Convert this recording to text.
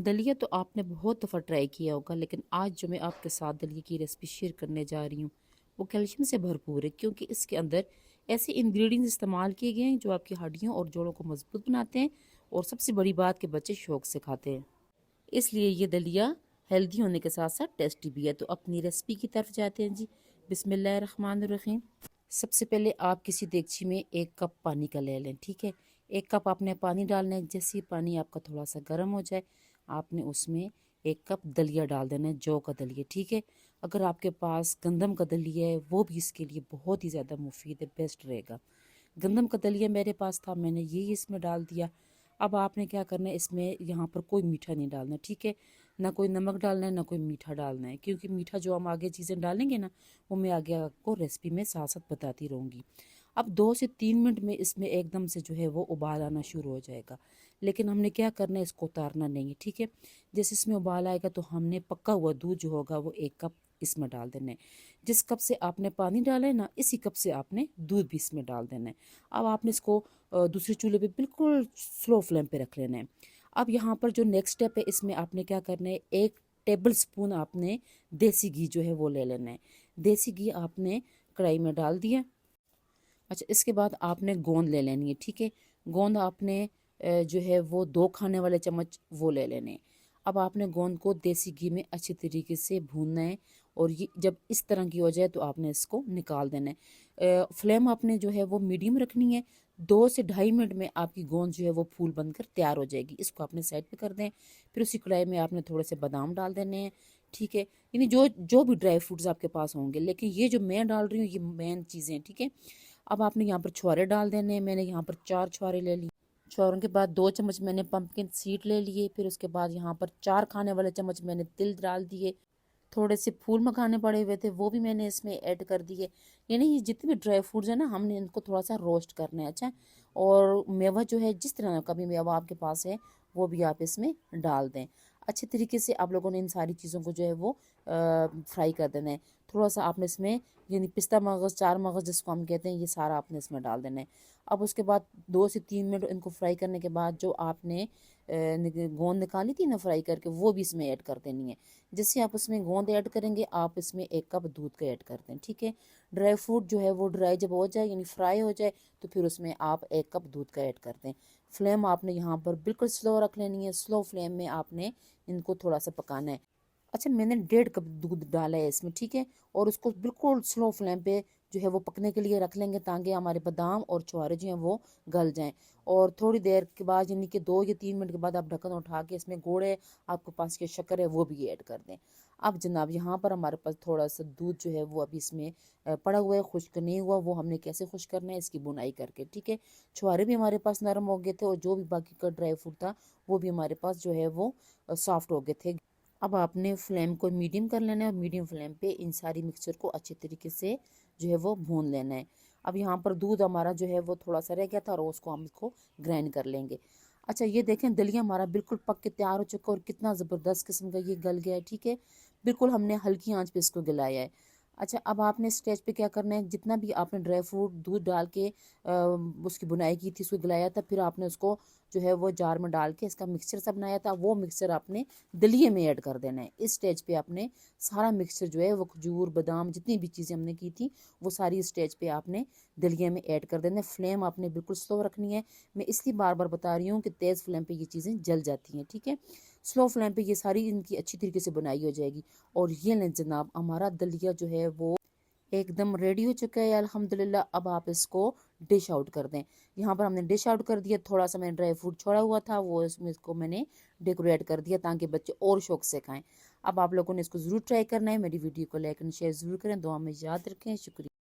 दलिया तो आपने बहुत दफ़ा ट्राई किया होगा, लेकिन आज जो मैं आपके साथ दलिया की रेसिपी शेयर करने जा रही हूँ वो कैल्शियम से भरपूर है, क्योंकि इसके अंदर ऐसे इंग्रेडिएंट्स इस्तेमाल किए गए हैं जो आपकी हड्डियों और जोड़ों को मजबूत बनाते हैं। और सबसे बड़ी बात कि बच्चे शौक से खाते हैं, इसलिए ये दलिया हेल्दी होने के साथ साथ टेस्टी भी है। तो अपनी रेसिपी की तरफ जाते हैं जी। बिस्मिल्लाहिर्रहमानिर्रहीम। सबसे पहले आप किसी देगची में 1 कप पानी का ले लें, ठीक है। 1 कप आपने पानी डालना है। जैसे ही पानी आपका थोड़ा सा गर्म हो जाए, आपने उसमें 1 कप दलिया डाल देना है, जौ का दलिया, ठीक है। अगर आपके पास गंदम का दलिया है वो भी इसके लिए बहुत ही ज़्यादा मुफीद है, बेस्ट रहेगा। गंदम का दलिया मेरे पास था, मैंने ये इसमें डाल दिया। अब आपने क्या करना है, इसमें यहाँ पर कोई मीठा नहीं डालना, ठीक है। ना कोई नमक डालना है, ना कोई मीठा डालना है, क्योंकि मीठा जो हम आगे चीज़ें डालेंगे ना, वो मैं आगे आपको रेसिपी में साथ साथ बताती रहूँगी। अब 2 से 3 मिनट में इसमें एकदम से जो है वो उबाल आना शुरू हो जाएगा, लेकिन हमने क्या करना है, इसको उतारना नहीं है, ठीक है। जैसे इसमें उबाल आएगा तो हमने पका हुआ दूध जो होगा वो 1 कप इसमें डाल देना है। जिस कप से आपने पानी डाला है ना, इसी कप से आपने दूध भी इसमें डाल देना है। अब आपने इसको दूसरे चूल्हे पे बिल्कुल स्लो फ्लेम पे रख लेना है। अब यहाँ पर जो नेक्स्ट स्टेप है, इसमें आपने क्या करना है, 1 टेबल स्पून आपने देसी घी जो है वो ले लेना है। देसी घी आपने कढ़ाई में डाल दिया। अच्छा, इसके बाद आपने गोंद ले लेनी है, ठीक है। गोंद आपने जो है वो 2 खाने वाले चम्मच वो ले लेने हैं। अब आपने गोंद को देसी घी में अच्छी तरीके से भूनना है, और ये जब इस तरह की हो जाए तो आपने इसको निकाल देना है। फ्लेम आपने जो है वो मीडियम रखनी है। 2 से ढाई मिनट में आपकी गोंद जो है वो फूल बनकर तैयार हो जाएगी। इसको आपने साइड पे कर दें। फिर उसी कढ़ाई में आपने थोड़े से बादाम डाल देने हैं, ठीक है। यानी जो जो भी ड्राई फ्रूट्स आपके पास होंगे, लेकिन ये जो मैं डाल रही हूँ ये मेन चीज़ें हैं, ठीक है। अब आपने यहाँ पर छुहारे डाल देने हैं। मैंने यहाँ पर 4 छुहारे ले लिए। छुहारों के बाद 2 चम्मच मैंने पंपकिन सीड ले लिए। फिर उसके बाद यहाँ पर 4 खाने वाले चम्मच मैंने तिल डाल दिए। थोड़े से फूल मखाने पड़े हुए थे, वो भी मैंने इसमें ऐड कर दिए। यानी ये जितने भी ड्राई फ्रूट्स हैं ना, हमने इनको थोड़ा सा रोस्ट करना है, अच्छा। और मेवा जो है, जिस तरह का भी मेवा आपके पास है वो भी आप इसमें डाल दें। अच्छे तरीके से आप लोगों ने इन सारी चीज़ों को जो है वो फ्राई कर देना है। थोड़ा सा आपने इसमें यानी पिस्ता मगज़, चार मगज़ जिसको हम कहते हैं, ये सारा आपने इसमें डाल देना है। अब उसके बाद 2 से 3 मिनट इनको फ्राई करने के बाद जो आपने गोंद निकाली थी ना फ्राई करके, वो भी इसमें ऐड कर देनी है। जैसे आप उसमें गोंद ऐड करेंगे, आप इसमें 1 कप दूध का ऐड कर दें, ठीक है। ड्राई फ्रूट जो है वो ड्राई जब हो जाए यानी फ्राई हो जाए, तो फिर उसमें आप 1 कप दूध का ऐड कर दें। फ्लेम आपने यहाँ पर बिल्कुल स्लो रख लेनी है। स्लो फ्लेम में आपने इनको थोड़ा सा पकाना है। अच्छा, मैंने 1.5 कप दूध डाला है इसमें, ठीक है। और उसको बिल्कुल स्लो फ्लेम पे जो है वो पकने के लिए रख लेंगे, ताकि हमारे बादाम और छुहारे जो हैं वो गल जाएं। और थोड़ी देर के बाद यानी कि 2 या 3 मिनट के बाद आप ढक्कन उठा के इसमें गुड़ है, आपके पास के शक्कर है, वो भी ऐड कर दें। अब जनाब यहाँ पर हमारे पास थोड़ा सा दूध जो है वो अभी इसमें पड़ा हुआ है, खुश्क नहीं हुआ। वो हमने कैसे खुश्क करना है, इसकी बुनाई करके, ठीक है। छुहारे भी हमारे पास नरम हो गए थे, और जो भी बाकी का ड्राई फ्रूट था वो भी हमारे पास जो है वो सॉफ्ट हो गए थे। अब आपने फ्लेम को मीडियम कर लेना है, और मीडियम फ्लेम पे इन सारी मिक्सचर को अच्छे तरीके से जो है वो भून लेना है। अब यहाँ पर दूध हमारा जो है वो थोड़ा सा रह गया था, और उसको हम इसको ग्राइंड कर लेंगे। अच्छा, ये देखें दलिया हमारा बिल्कुल पक के तैयार हो चुका है, और कितना ज़बरदस्त किस्म का ये गल गया है, ठीक है। बिल्कुल हमने हल्की आंच पे इसको गलाया है। अच्छा, अब आपने स्टेज पे क्या करना है, जितना भी आपने ड्राई फ्रूट दूध डाल के उसकी बुनाई की थी, उसको गलाया था, फिर आपने उसको जो है वो जार में डाल के इसका मिक्सचर सा बनाया था, वो मिक्सचर आपने दलिये में ऐड कर देना है। इस स्टेज पे आपने सारा मिक्सचर जो है वो खजूर बादाम जितनी भी चीज़ें हमने की थी वो सारी स्टेज पे आपने दलिये में ऐड कर देना है। फ्लेम आपने बिल्कुल स्लो रखनी है। मैं इसलिए बार बार बता रही हूँ कि तेज़ फ्लेम पे ये चीज़ें जल जाती हैं, ठीक है। स्लो फ्लेम पे ये सारी इनकी अच्छी तरीके से बनाई हो जाएगी। और ये लें जनाब, हमारा दलिया जो है वो एकदम रेडी हो चुका है अल्हम्दुलिल्लाह। अब आप इसको डिश आउट कर दें। यहाँ पर हमने डिश आउट कर दिया। थोड़ा सा मैंने ड्राई फ्रूट छोड़ा हुआ था, वो इसमें इसको मैंने डेकोरेट कर दिया ताकि बच्चे और शौक से खाएं। अब आप लोगों ने इसको ज़रूर ट्राई करना है। मेरी वीडियो को लाइक एंड शेयर ज़रूर करें। दुआ में याद रखें। शुक्रिया।